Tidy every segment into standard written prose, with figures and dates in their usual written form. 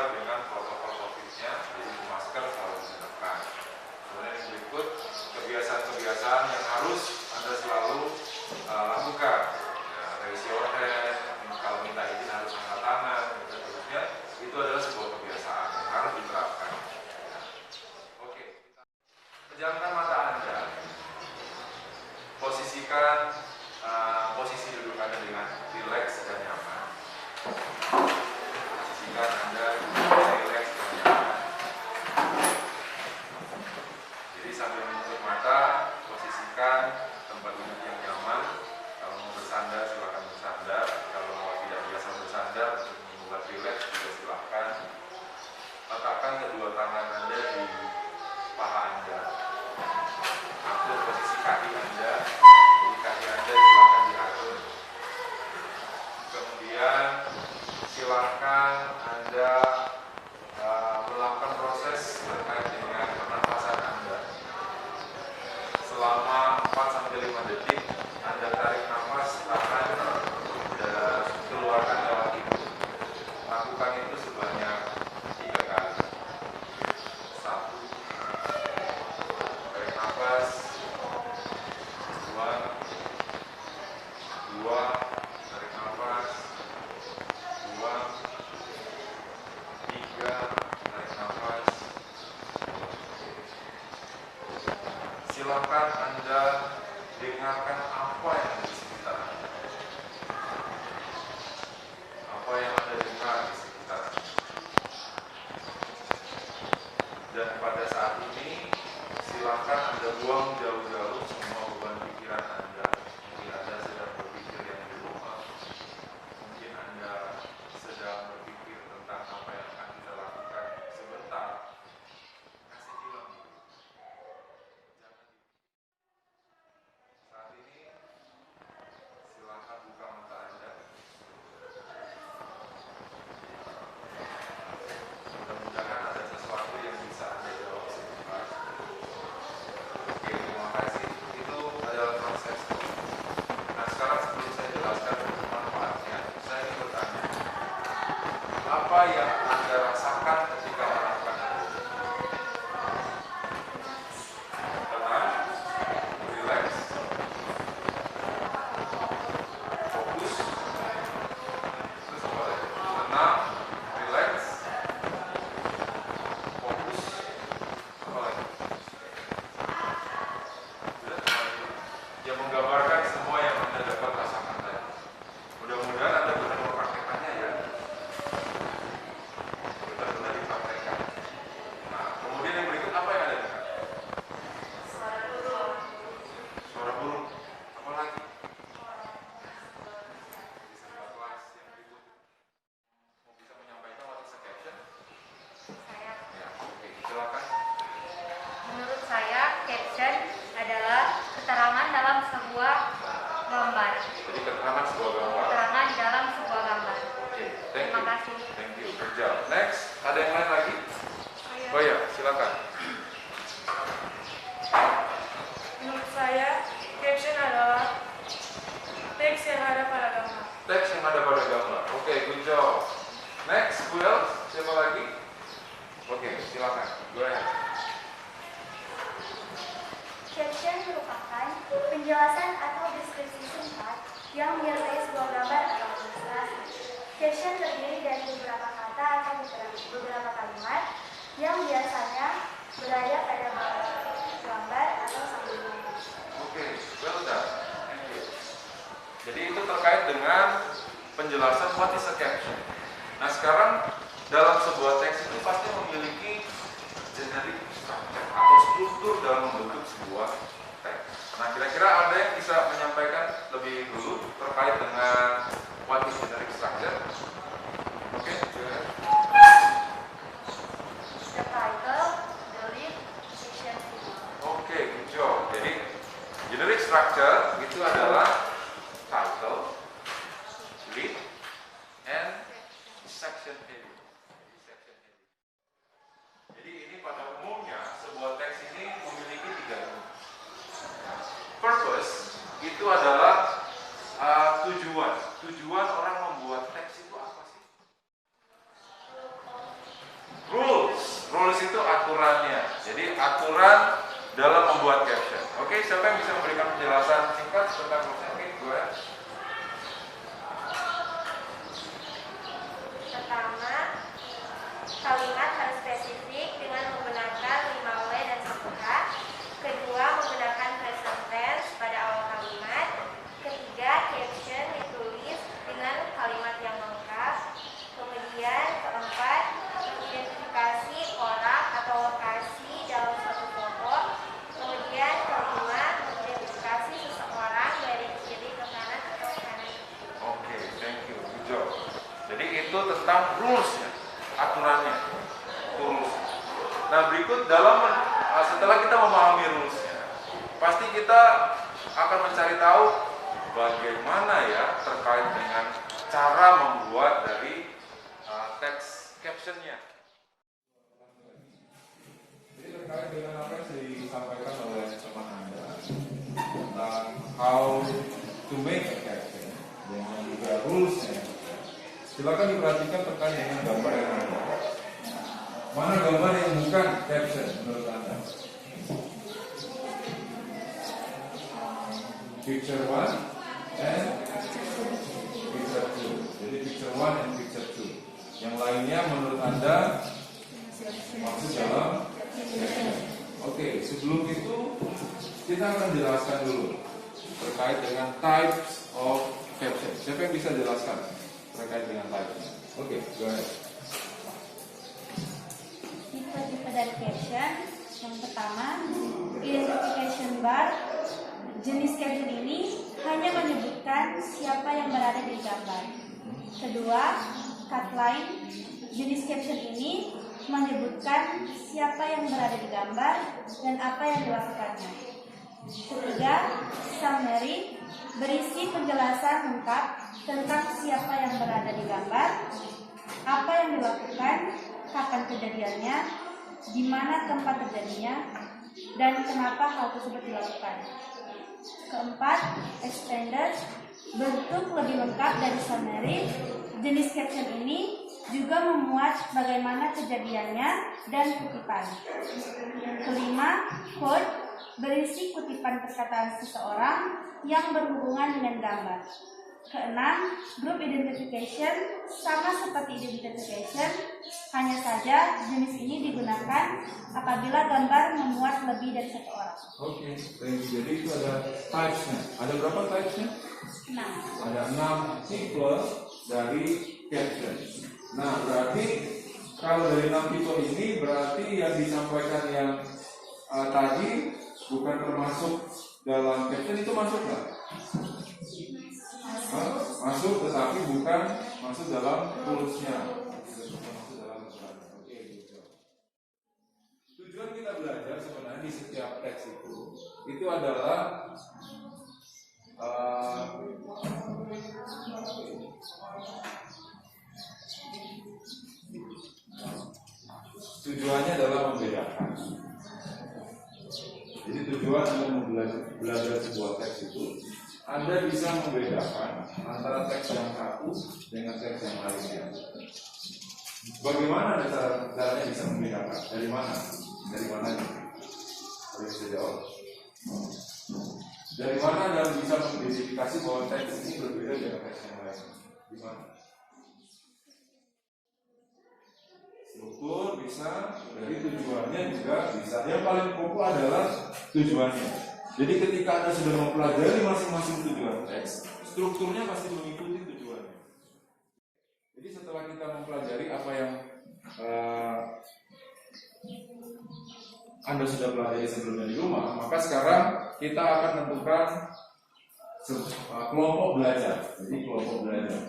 familiar dengan protokol COVID-nya, jadi masker selalu digunakan. Kemudian yang berikut, kebiasaan-kebiasaan yang harus Anda selalu lakukan. Ya, raise your hand, kalau minta izin harus angkat tangan, dan seterusnya. Itu adalah sebuah kebiasaan yang harus diterapkan. Ya. Oke, pejamkan mata Anda. Posisikan posisi duduk Anda dengan rileks dan nyaman. Posisikan Anda rileks dan nyaman. Jadi sambil menutup mata, posisikan tempat duduk yang nyaman. Kalau mau bersandar silakan bersandar. Kalau tidak biasa bersandar untuk membuat rileks juga silakan. Letakkan kedua tangan Anda di paha Anda. Atur posisi kaki Anda. Jadi kaki Anda silakan diatur. Kemudian silakan Anda melakukan proses terkait dengan pernapasan Anda. Selama 4-5 detik Anda tarik nafas, tahan, dan keluarkan lewat hidung. Lakukan itu sebanyak 3 kali. 1, tarik nafas. 2, tarik nafas. 2, 3, tarik nafas. Silakan Anda dengarkan apa yang ada di sekitar Anda. Apa yang Anda dengar di sekitar Anda. Dan pada saat ini, silakan Anda buang jauh-jauh semua beban pikiran Anda. Mungkin Anda sedang berpikir yang di rumah. Mungkin Anda sedang berpikir tentang apa yang akan kita lakukan sebentar. Kasih hilang dulu. Saat ini, silakan buka mata Anda. Mudah-mudahan ada sesuatu yang bisa Anda jawab sebentar. Oke, terima kasih. Itu adalah proses. Nah, sekarang sebelum saya jelaskan manfaatnya, saya ingin bertanya, apa yang Anda rasakan ketika melakukan itu? Tenang, relax, fokus, terus apa lagi? Tenang, relax, fokus, apa lagi? Yang menggambarkan semua yang Anda dapat rasakan tadi. Mudah-mudahan Anda benar mempraktekannya ya. Benar-benar dipraktekkan. Nah, kemudian yang berikut apa yang Anda dengar? Suara burung. Apa lagi? Di sebelah kelas yang berikut. Mau bisa menyampaikan what is a caption? Saya, Ya, oke, silakan. menurut saya, caption adalah keterangan dalam sebuah gambar. Jadi keterangan sebuah gambar. Keterangan dalam sebuah gambar. Oke, thank Terima you. kasih. Thank you. Good job. Next, ada yang lain lagi? Oh ya, silakan. Menurut saya, caption adalah teks yang ada pada gambar. Teks yang ada pada gambar. Oke, good job. Next, who else? Siapa lagi? Oke, silakan. Go ahead. Caption merupakan penjelasan atau deskripsi singkat yang menyertai sebuah gambar atau ilustrasi. Caption terdiri dari beberapa kata atau beberapa kalimat yang biasanya berada pada gambar atau sambungan. Oke, well done. Thank you. Jadi itu terkait dengan penjelasan what is a caption. Nah, sekarang dalam sebuah teks itu pasti memiliki generic structure atau struktur dalam membentuk sebuah teks. Nah, kira-kira ada yang bisa menyampaikan lebih dulu terkait dengan what is generic structure? Oke, go ahead. The title, the lead, section. Oke, good job. Jadi generic structure itu adalah title, lead, and section heading. Jadi ini pada umumnya sebuah teks ini memiliki 3 ini. Purpose itu adalah tujuan. Tujuan orang membuat teks itu apa sih? Rules itu aturannya. Jadi aturan dalam membuat caption. Oke, siapa yang bisa memberikan penjelasan singkat tentang rulesnya? Oke, gue. Pertama, kalimat harus spesifik dengan menggunakan 5W dan 1H. Kedua, menggunakan present tense pada awal kalimat. Ketiga, caption ditulis dengan kalimat yang lengkap. Kemudian, keempat, mengidentifikasi orang atau lokasi dalam suatu foto. Kemudian, kelima, mengidentifikasi seseorang dari kiri ke kanan atau kanan ke kiri. Oke, thank you. Good job. Jadi itu tentang rules-nya, aturannya. Itu rules. Nah, berikut setelah kita memahami rules-nya, pasti kita akan mencari tahu bagaimana ya terkait dengan cara membuat dari teks caption-nya. Jadi terkait dengan apa yang disampaikan oleh teman Anda tentang how to make a caption dengan juga rules-nya. Silakan diperhatikan terkait dengan gambar yang ada. Mana gambar yang bukan caption menurut Anda? Picture 1 and picture 2. Jadi picture 1 and picture 2. Yang lainnya menurut Anda masuk dalam caption. Oke, sebelum itu kita akan jelaskan dulu terkait dengan types of caption. Siapa yang bisa jelaskan terkait dengan types? Oke, go ahead. Tipe-tipe dari caption. Yang pertama, identification bar. Jenis caption ini hanya menyebutkan siapa yang berada di gambar. Kedua, cut line. Jenis caption ini menyebutkan siapa yang berada di gambar dan apa yang dilakukannya. Ketiga, summary. Berisi penjelasan lengkap tentang siapa yang berada di gambar, apa yang dilakukan, kapan kejadiannya, di mana tempat terjadinya, dan kenapa hal tersebut dilakukan. Keempat, extended. Bentuk lebih lengkap dari summary. Jenis caption ini juga memuat bagaimana kejadiannya dan kutipan. Kelima, quote. Berisi kutipan perkataan seseorang yang berhubungan dengan gambar. Keenam, group identification. Sama seperti identification, hanya saja jenis ini digunakan apabila gambar memuat lebih dari satu orang. Oke, thank you. Jadi itu ada types-nya. Ada berapa types-nya? 6. Ada 6 tipe dari caption. Nah, berarti kalau dari 6 tipe ini berarti yang disampaikan yang tadi bukan termasuk dalam caption, itu masuk nggak? Masuk, tetapi bukan masuk dalam rules-nya. Oke, gitu. Tujuan kita belajar sebenarnya di setiap teks itu adalah tujuannya adalah membedakan. Jadi tujuan untuk belajar sebuah teks itu Anda bisa membedakan antara teks yang satu dengan teks yang lainnya. Bagaimana caranya bisa membedakan? Dari mana? Dari mana? Boleh bisa jawab? Dari mana Anda bisa mengidentifikasi bahwa teks ini berbeda dengan teks yang lain? Di mana? Struktur bisa, dari tujuannya juga bisa. Yang paling pokok adalah tujuannya. Jadi ketika Anda sudah mempelajari masing-masing tujuan teks, strukturnya pasti mengikuti tujuannya. Jadi setelah kita mempelajari apa yang Anda sudah pelajari sebelumnya di rumah, maka sekarang kita akan menentukan kelompok belajar. Jadi kelompok belajar.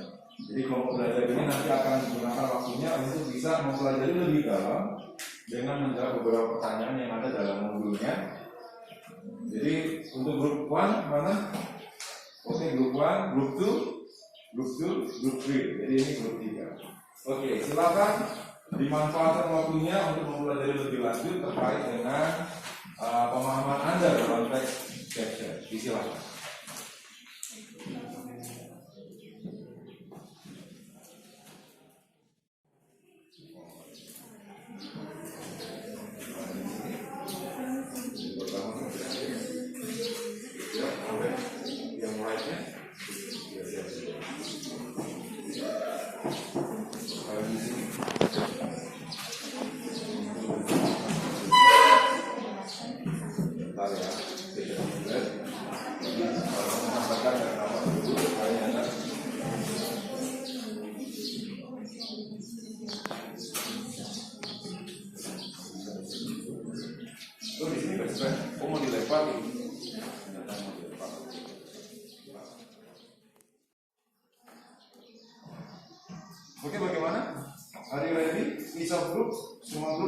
Jadi kelompok belajar ini nanti akan digunakan waktunya untuk bisa mempelajari lebih dalam dengan menjawab beberapa pertanyaan yang ada dalam modulnya. Jadi untuk grup 1 mana? Oke, grup 1, grup 2, grup 3. Jadi ini grup 3. Oke, silakan dimanfaatkan waktunya untuk mempelajari lebih lanjut terkait dengan pemahaman Anda dalam teks caption. Silakan.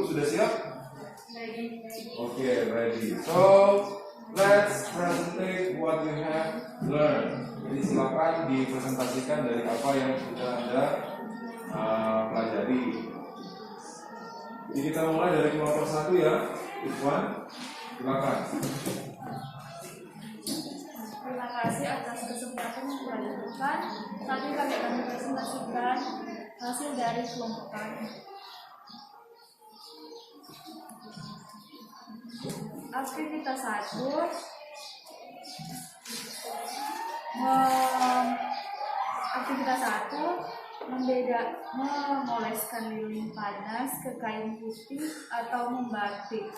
Group sudah siap? Ready. Okay, ready. So let's presentate what you have learned. Jadi silakan dipresentasikan dari apa yang sudah Anda pelajari. Jadi kita mulai dari kelompok 1 ya. Ikhwan, silakan. Terima kasih atas kesempatan yang telah diberikan. Tapi kami akan mempresentasikan hasil dari kelompok kami. Aktivitas 1 mengoleskan lilin panas ke kain putih atau membatik.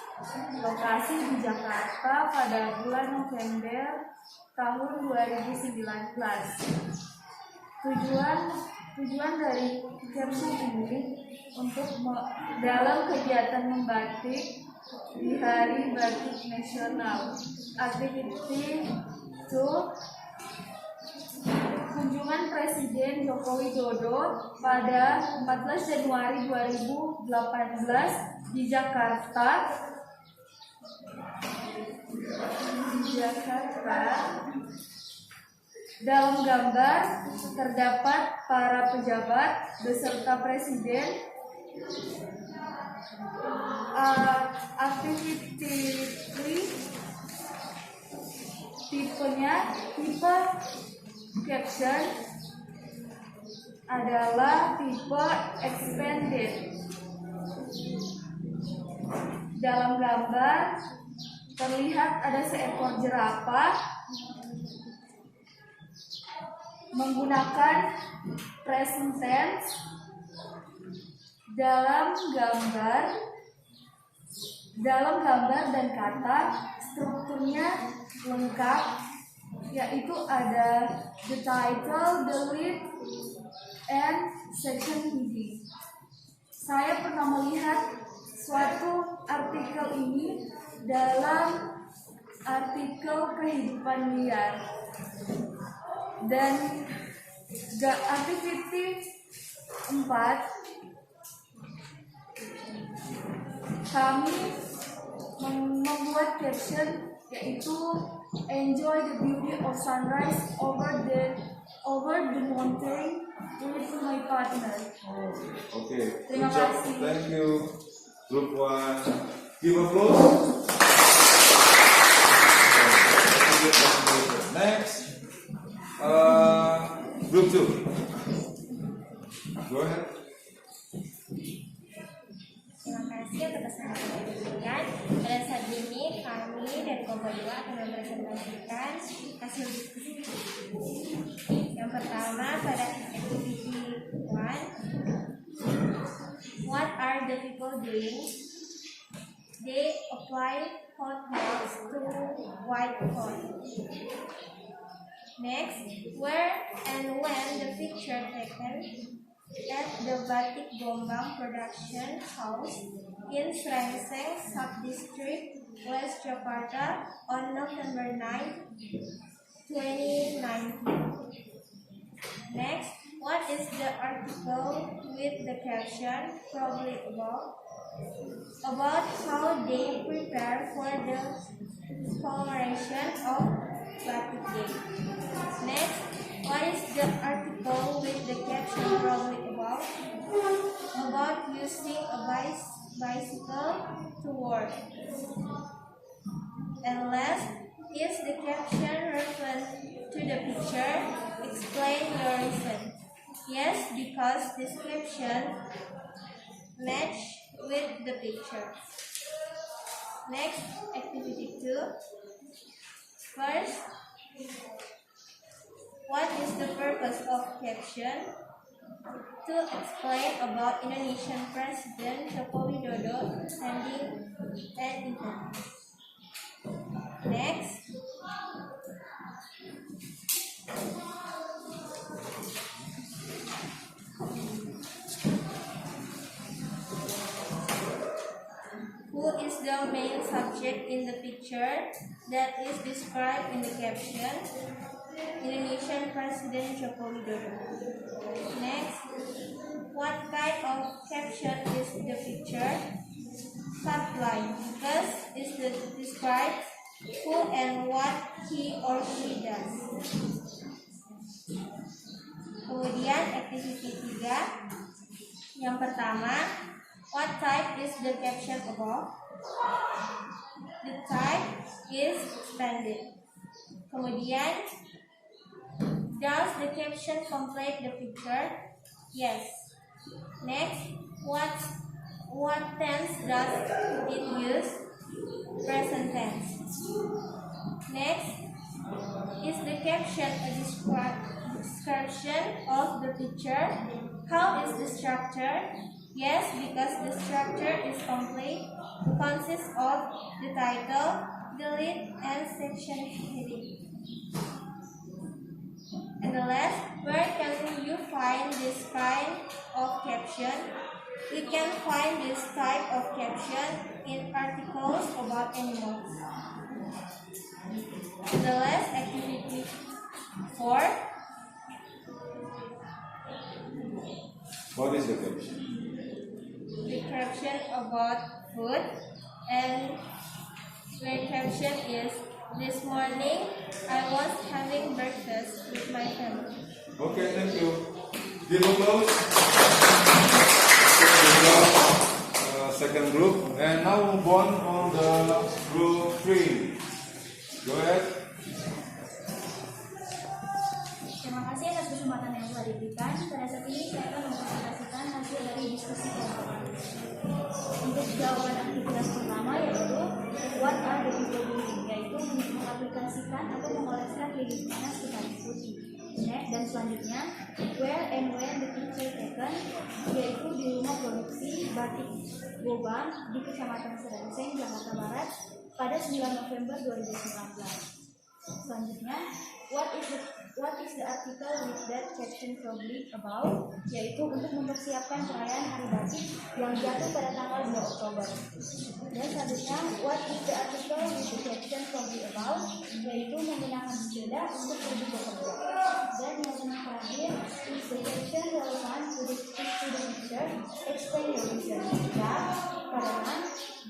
Lokasi di Jakarta pada bulan November tahun 2019. Tujuan dari caption ini untuk dalam kegiatan membatik di Hari Batik Nasional. Activity 2, kunjungan Presiden Joko Widodo pada 14 Januari 2018 di Jakarta. Dalam gambar terdapat para pejabat beserta presiden. Activity 3, tipe caption adalah tipe expanded. Dalam gambar terlihat ada seekor jerapah menggunakan present tense. Dalam gambar dan kata strukturnya lengkap, yaitu ada the title, the lead, and section heading. Saya pernah melihat suatu artikel ini dalam artikel kehidupan liar. Dan activity 4, kami membuat caption yaitu enjoy the beauty of sunrise over the mountain with my partner. Okay. Terima Good job. kasih. Thank you. Group 1. Give applause. Next. Group 2. Go ahead. Terima kasih atas kesempatan yang diberikan. Pada saat ini kami dan kelompok 2 akan mempresentasikan hasil diskusi. Yang pertama pada activity 1, what are the people doing? They apply hot marks to white coat. Next, where and when the picture taken at the Batik Gombang Production House in Srengseng Subdistrict, West Jakarta on November 9, 2019. Next, what is the article with the caption probably about how they prepare for the commemoration of Batik Day. Next, what is the article with the caption probably about using a bicycle to work. And last, is the caption relevant to the picture? Explain your reason. Yes, because this caption match with the picture. Next, activity 2. First, what is the purpose of caption? To explain about Indonesian President Joko Widodo attending an event. Next, who is the main subject in the picture that is described in the caption? Indonesian President Joko Widodo. Next, what kind of caption is the picture? subline because it describes who and what he or she does. Kemudian activity 3. Yang pertama, what type is the caption above? The type is expanded. Kemudian, does the caption complete the picture? Yes. Next, what tense does it use? Present tense. Next, is the caption a description of the picture? How is the structure? Yes, because the structure is complete. It consists of the title, the lead, and section heading. And the last, where can you find this kind of caption? You can find this type of caption in articles about animals. And the last, activity 4. What is the caption? The caption about food, and the caption is, this morning I was having breakfast with my family. Okay, thank you. Give applause. Second group, and now move on the group 3. Go ahead. Terima kasih atas kesempatan yang telah diberikan. Pada saat ini saya akan mempresentasikan hasil dari diskusi kelompok. Untuk jawaban aktivitas pertama yaitu what are the people doing, yaitu mengaplikasikan atau mengoleskan lilin panas ke kain putih. Dan selanjutnya where and when the picture taken, yaitu di rumah produksi batik Gobang di Kecamatan Serengseng, Jakarta Barat pada 9 November 2019. Selanjutnya, what is the article with that caption probably about, yaitu untuk mempersiapkan perayaan Hari Batik yang jatuh pada tanggal 2 Oktober. Dan selanjutnya, what is the article with the caption probably about, yaitu menggunakan sepeda untuk pergi bekerja. Dan yang terakhir, is the caption relevant to the picture, explain your reason. Ya, karena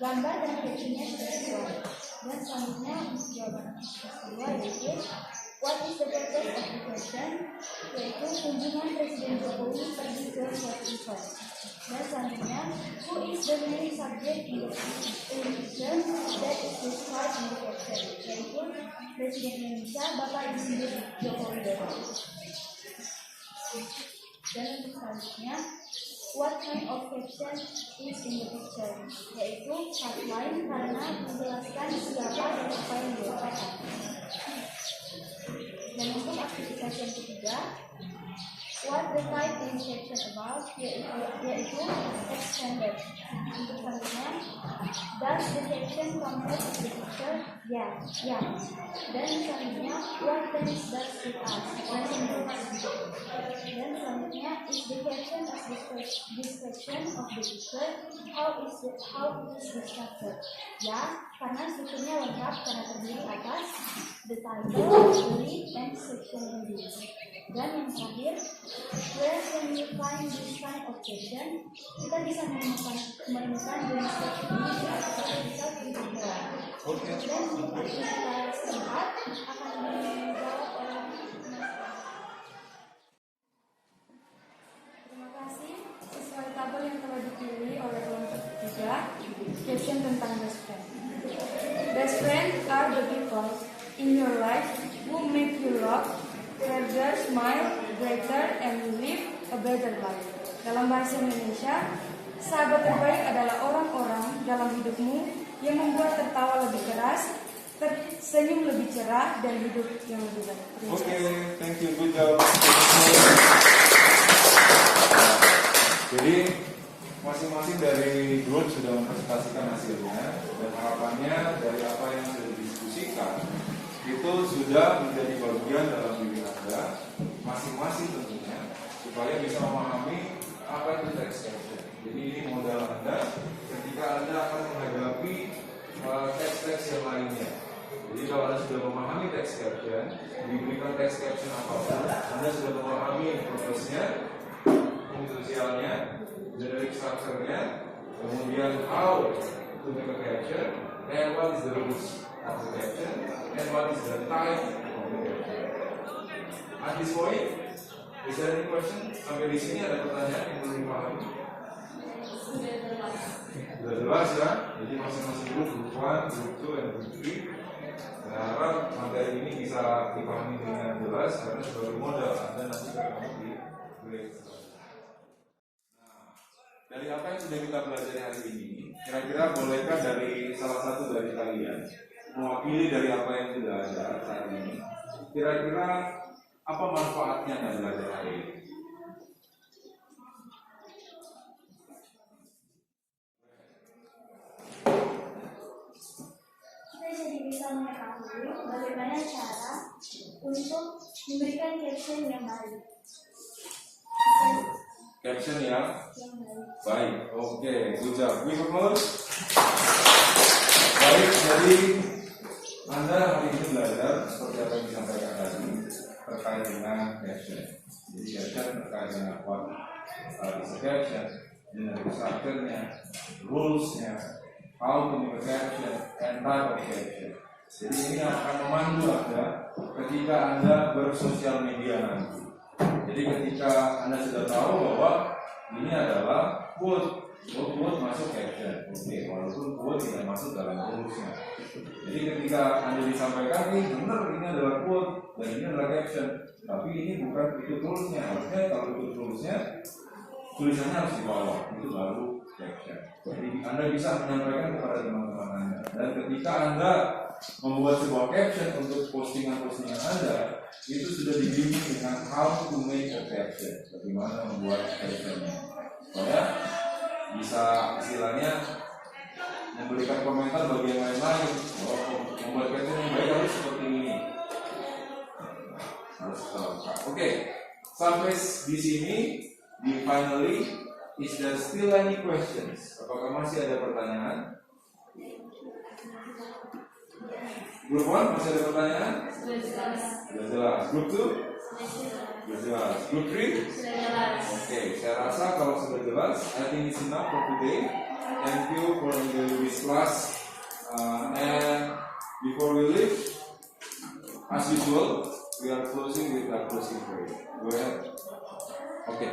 gambar dan captionnya sudah sesuai. Dan selanjutnya untuk jawaban aktivitas kedua yaitu what is the purpose of the question, yaitu kunjungan Presiden Jokowi pergi ke suatu event. Dan selanjutnya who is the main subject in the picture that is described in the caption, yaitu Presiden Indonesia Bapak Insinyur Joko Widodo. Dan untuk selanjutnya what kind of caption is in the picture, yaitu headline karena menjelaskan siapa dan apa yang dilakukan. Dan untuk aktivitas yang ketiga, what the type in caption about, yaitu extended. Untuk selanjutnya, does the caption complete the picture? Ya. Dan selanjutnya, what tense does it ask? Dan selanjutnya, is the caption as description of the picture? How is the structure? Ya, karena strukturnya lengkap karena terdiri atas the title, the lead, and section heading. Dan yang terakhir, where can you find this kind of caption? Kita bisa menemukan jenis caption ini di artikel di Google. Dan untuk aktivitas keempat akan dijawab oleh terima kasih. Sesuai tabel yang telah dipilih oleh kelompok 3, caption tentang best friend. Best friend are the people in your life who make you laugh, further smile, brighter, and live a better life. Dalam bahasa Indonesia, sahabat terbaik adalah orang-orang dalam hidupmu yang membuat tertawa lebih keras, tersenyum lebih cerah, dan hidup yang lebih baik. Okay, thank you, good job. Jadi masing-masing dari grup sudah mempresentasikan hasilnya, dan harapannya dari apa yang sudah didiskusikan itu sudah menjadi bagian dalam diri Anda masing-masing tentunya, supaya bisa memahami apa itu text caption. Jadi ini modal Anda ketika Anda akan menghadapi teks-teks yang lainnya. Jadi kalau Anda sudah memahami text caption, diberikan text caption apapun, Anda sudah memahami prosesnya, fungsi sosialnya, generic structure-nya, kemudian how to make a caption, and what is the rules of the caption, and what is the type of the caption. At this point, is there any question? Sampai di sini ada pertanyaan yang belum dipahami? Sudah jelas ya. Jadi masing-masing grup 1, grup 2, dan grup 3. Saya harap materi ini bisa dipahami dengan jelas karena sebagai modal Anda nanti ketemu di grade. Dari apa yang sudah kita pelajari hari ini, kira-kira bolehkah dari salah satu dari kalian mewakili dari apa yang sudah ada saat ini? Kira-kira apa manfaatnya yang belajar hari ini? Kita jadi bisa mengetahui bagaimana cara untuk memberikan caption yang baik. Caption yang Yang baik. baik. Oke, good job. We propose. Baik, jadi Anda hari ini belajar seperti apa yang disampaikan tadi terkait dengan caption. Jadi caption terkait dengan what is a caption, dengan structure-nya, rules-nya, how to make a caption, and type of caption. Jadi ini akan memandu Anda ketika Anda bersosial media nanti. Jadi ketika Anda sudah tahu bahwa ini adalah quote masuk caption, oke, walaupun quote tidak masuk dalam rumusnya. Jadi ketika Anda disampaikan ini benar ini adalah quote dan ini adalah caption, tapi ini bukan itu rulesnya. Harusnya kalau itu rulesnya tulisannya harus di bawah, itu baru caption. Jadi Anda bisa menyampaikan kepada teman-teman Anda. Dan ketika Anda membuat sebuah caption untuk postingan-postingan Anda, itu sudah dibimbing dengan how to make a caption, bagaimana membuat captionnya, supaya bisa istilahnya memberikan komentar bagi yang lain-lain. Membuat caption yang baik harus seperti ini, harus terangkat. Oke, sampai di sini di finally, is there still any questions? Apakah masih ada pertanyaan? Group 1 masih ada pertanyaan? Sudah jelas. Group 2? Sudah jelas. Group 3? Sudah jelas. Oke, saya rasa kalau sudah jelas, I think it's enough for today. Thank you for this class. And before we leave, as usual, we are closing with a closing prayer. Go ahead. Okay.